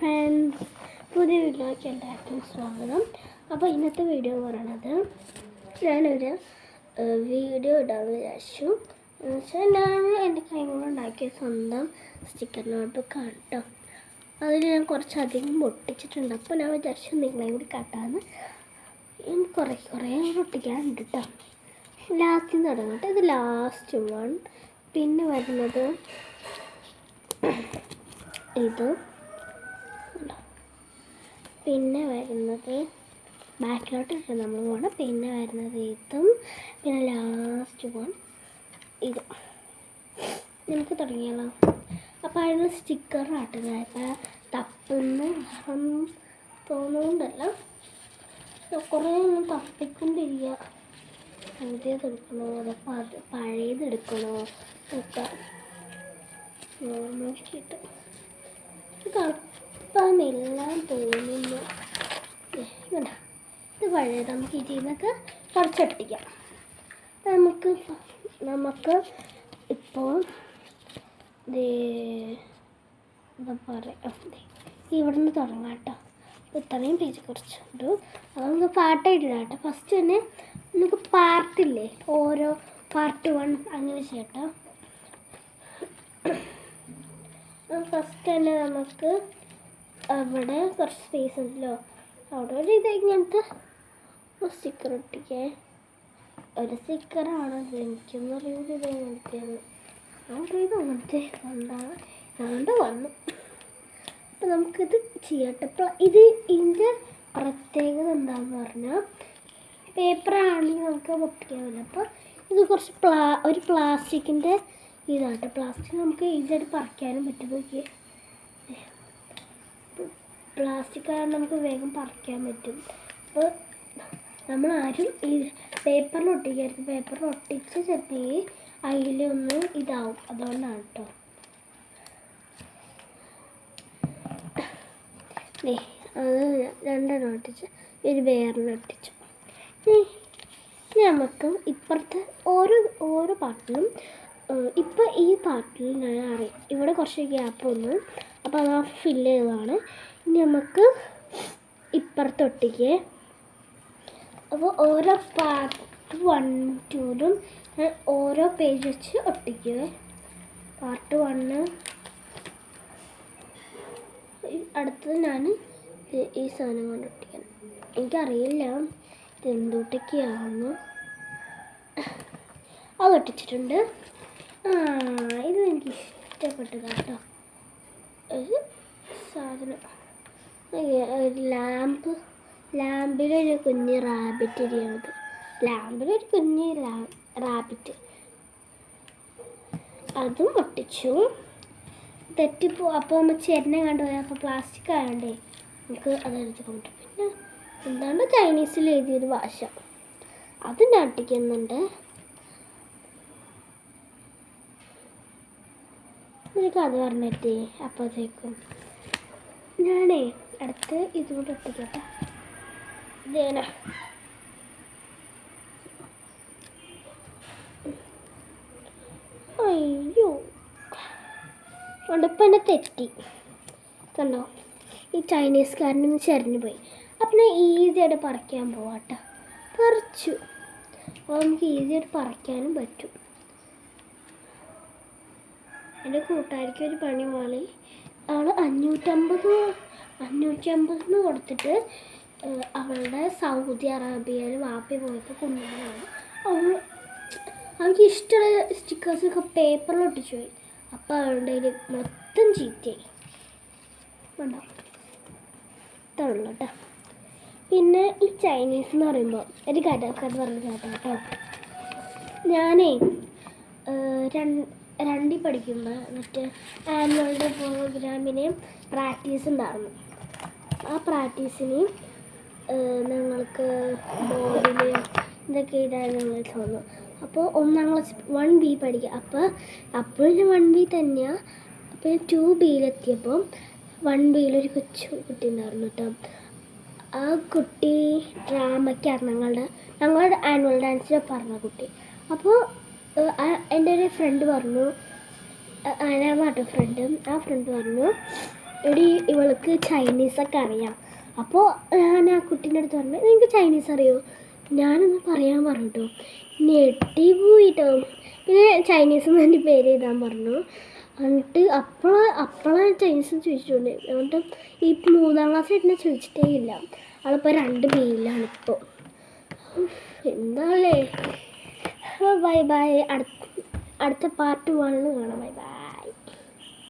Friends, പുതിയ വീഡിയോയ്ക്ക് എല്ലാവർക്കും സ്വാഗതം. അപ്പോൾ ഇന്നത്തെ വീഡിയോ പറയണത് ഞാനൊരു വീഡിയോ ഇടാമെന്ന് വിചാരിച്ചു. എന്ന് വെച്ചാൽ ഞാൻ എൻ്റെ കൈ കൊണ്ട് ഉണ്ടാക്കിയ സ്വന്തം സ്റ്റിക്കർ നോട്ട്ബുക്കാണ് കേട്ടോ. അതിൽ ഞാൻ കുറച്ചധികം ഒട്ടിച്ചിട്ടുണ്ട്. അപ്പോൾ ഞാൻ വിചാരിച്ചു നിങ്ങളെയും കൂടി കാട്ടാമെന്ന്. കുറേ ഒട്ടിക്കാനുണ്ട് കേട്ടോ. ലാസ്റ്റിൽ നിന്ന് തുടങ്ങട്ടെ. ഇത് ലാസ്റ്റ് വൺ. പിന്നെ വരുന്നത് ഇത്, പിന്നെ വരുന്നത് ബാക്കിലോട്ട് ഇട്ട് നമ്മൾ പോകണം. പിന്നെ വരുന്നത് ഇതും, പിന്നെ ലാസ്റ്റ് വൺ ഇത്. നമുക്ക് തുടങ്ങിയാലോ. അപ്പോൾ അതിന് സ്റ്റിക്കറാട്ട് ഞാൻ തപ്പുന്നു തോന്നുന്നുണ്ടല്ല, കുറേ ഒന്നും തപ്പിക്കൊണ്ടിരിക്കുക. പുതിയതെടുക്കണോ അതപ്പോൾ അത് പഴയതെടുക്കണോ ഒക്കെ നോക്കിയിട്ട് തപ്പാമെല്ലാം തോന്നുന്നു. ഇത് പഴയത് നമുക്ക് ഇതിൽ നിന്നൊക്കെ കുറച്ചൊട്ടിക്കാം. നമുക്ക് ഇപ്പോൾ എന്താ പറയുക, ഇവിടുന്ന് തുടങ്ങാം കേട്ടോ. അപ്പോൾ ഇത്രയും പേജ് കുറച്ചുണ്ട്. അത് നമുക്ക് പാട്ടായിട്ടില്ല കേട്ടോ. ഫസ്റ്റ് തന്നെ നമുക്ക് പാർട്ടില്ലേ, ഓരോ പാർട്ട് 1 അങ്ങനെ ചെയ്യട്ടോ. ഫസ്റ്റ് തന്നെ നമുക്ക് അവിടെ കുറച്ച് സ്പേസ് ഉണ്ടല്ലോ, അവിടെ ഒരു ഇത് ഇങ്ങനത്തെ സ്റ്റിക്കർ ഒട്ടിക്കേ. ഒരു സ്റ്റിക്കറാണ് എനിക്കൊന്നും അറിയുന്നത്. ഇത് എങ്ങനത്തെയാണ് ഇത് അങ്ങനത്തെ എന്താണ് അതുകൊണ്ട് വന്നു. അപ്പോൾ നമുക്കിത് ചെയ്യട്ടെ. ഇപ്പോൾ ഇതിൻ്റെ പ്രത്യേകത എന്താണെന്ന് പറഞ്ഞാൽ, പേപ്പറാണെങ്കിൽ നമുക്ക് ഒട്ടിക്കാവില്ല. അപ്പോൾ ഇത് കുറച്ച് ഒരു പ്ലാസ്റ്റിക്കിൻ്റെ ഇതാട്ടോ. പ്ലാസ്റ്റിക് നമുക്ക് ഈസിയായിട്ട് പറിക്കാനും പറ്റും. നോക്കിയേ, പ്ലാസ്റ്റിക് ആയതുകൊണ്ട് നമുക്ക് വേഗം പറിക്കാൻ പറ്റും. അപ്പോൾ നമ്മളാരും ഈ പേപ്പറിൽ ഒട്ടിക്കരുത്. പേപ്പറിൽ ഒട്ടിച്ച് ചിലപ്പോൾ അതിലൊന്ന് ഇതാവും. അതുകൊണ്ടാണ് കേട്ടോ. അത് രണ്ടെണ്ണം ഒട്ടിച്ച് ഒരു വേറെണ്ണം ഒട്ടിച്ചു. നമുക്ക് ഇപ്പുറത്തെ ഓരോ പാർട്ടിലും ഇപ്പോൾ ഈ പാർട്ടിൽ ഞാൻ അറിയാം ഇവിടെ കുറച്ച് ഗ്യാപ്പ് വന്നു. അപ്പോൾ അത് ഫില്ല് ചെയ്തതാണ്. ഇനി നമുക്ക് ഇപ്പുറത്തൊട്ടിക്കേ. അപ്പോൾ ഓരോ പാർട്ട് 1, 2ലും ഓരോ പേജ് വെച്ച് ഒട്ടിക്കുക. പാർട്ട് 1 അടുത്തത് ഞാൻ ഈ സാധനം കൊണ്ട് ഒട്ടിക്കണം. എനിക്കറിയില്ല ഇതെന്തൊട്ടിക്കുകയാണെന്ന്. അത് ഒട്ടിച്ചിട്ടുണ്ട്. ഇത് എനിക്ക് ഇഷ്ടപ്പെട്ടതാണ് കേട്ടോ. ഒരു സാധനം, ലാമ്പിലൊരു കുഞ്ഞ് റാബിറ്റ് ഇരിക്കുന്നത്. ലാമ്പിലൊരു കുഞ്ഞ് റാബിറ്റ്, അതും ഒട്ടിച്ചു. തെറ്റിപ്പോ അപ്പോൾ നമ്മൾ ചെരനെ കണ്ടുപോയി. അപ്പോൾ പ്ലാസ്റ്റിക് ആയതുകൊണ്ടേ നമുക്ക് അതെടുത്ത് കൊണ്ടുപോകും. പിന്നെ എന്താണ് ചൈനീസിൽ എഴുതിയൊരു ഭാഷ, അത് ഞാൻ ഒട്ടിക്കുന്നുണ്ട്. എനിക്ക് അത് പറഞ്ഞിട്ടേ അപ്പോഴത്തേക്കും ഞാനേ അടുത്ത് ഇതുകൊണ്ട് ഒട്ടിക്കട്ടെ. ഇതേനാ അയ്യോ ഉണ്ടപ്പം എന്നെ തെറ്റി കണ്ടോ. ഈ ചൈനീസുകാരനൊന്ന് ചെരിഞ്ഞു പോയി. അപ്പം ഞാൻ ഈസിയായിട്ട് പറിക്കാൻ പോവാട്ടോ. പറിച്ചു. അപ്പോൾ നമുക്ക് ഈസിയായിട്ട് പറിക്കാനും പറ്റും. എൻ്റെ കൂട്ടുകാരിക്ക് ഒരു പണി പോലെ അവൾ 550 കൊടുത്തിട്ട് അവളുടെ സൗദി അറേബ്യയിൽ വാപ്പി പോയപ്പോൾ കൊണ്ടുപോകുന്നതാണ്. അവൾക്ക് ഇഷ്ടമുള്ള സ്റ്റിക്കേഴ്സൊക്കെ പേപ്പറിൽ ഒട്ടിച്ചു പോയി. അപ്പോൾ അവളുടെ കയ്യിൽ മൊത്തം ചീത്തയായി. ഉണ്ടാവും ഇതുള്ളൂ കേട്ടോ. പിന്നെ ഈ ചൈനീസ് എന്ന് പറയുമ്പോൾ ഒരു കഥ പറഞ്ഞ കഥ കേട്ടോ. ഞാനേ 2ൽ പഠിക്കുമ്പോൾ മറ്റേ ആനുവൽ ഡേ പ്രോഗ്രാമിന് പ്രാക്ടീസ് ഉണ്ടായിരുന്നു. ആ പ്രാക്ടീസിന് ഞങ്ങൾക്ക് ബോർഡിൽ ഇതൊക്കെ ഇടാൻ ഞങ്ങൾ തോന്നുന്നു. അപ്പോൾ 1ാം ക്ലാസ് 1B പഠിക്കുക. അപ്പോൾ ഞാൻ 1B തന്നെയാണ്. അപ്പോൾ 2Bയിലെത്തിയപ്പോൾ 1Bയിലൊരു കൊച്ചു കുട്ടി ഉണ്ടായിരുന്നു കേട്ടോ. ആ കുട്ടി ഡ്രാമയ്ക്കാണ് ഞങ്ങളുടെ ആനുവൽ ഡാൻസിൽ പറഞ്ഞ കുട്ടി. അപ്പോൾ എൻ്റെ ഒരു ഫ്രണ്ട് പറഞ്ഞു, അനാമാട്ടോ ഫ്രണ്ട്, ആ ഫ്രണ്ട് പറഞ്ഞു എടി ഇവൾക്ക് ചൈനീസൊക്കെ അറിയാം. അപ്പോൾ ഞാൻ ആ കുട്ടീൻ്റെ അടുത്ത് പറഞ്ഞു, നിങ്ങൾക്ക് ചൈനീസ് അറിയോ? ഞാനൊന്ന് പറയാൻ പറഞ്ഞിട്ടോ, ഞെട്ടി പോയിട്ടോ. പിന്നെ ചൈനീസ് എന്ന് എൻ്റെ പേര് എഴുതാൻ പറഞ്ഞു. എന്നിട്ട് അപ്പോഴാണ് ചൈനീസ് ചോദിച്ചിട്ടുണ്ട്. എന്നിട്ട് ഈ 3ാം ക്ലാസ് എന്നെ ചോദിച്ചിട്ടേ ഇല്ല. അവളിപ്പോൾ 2 ബിയിലാണ് ഇപ്പോൾ. എന്താല്ലേ. Bye bye. അടുത്ത പാർട്ട് 1 കാണാം. Bye bye.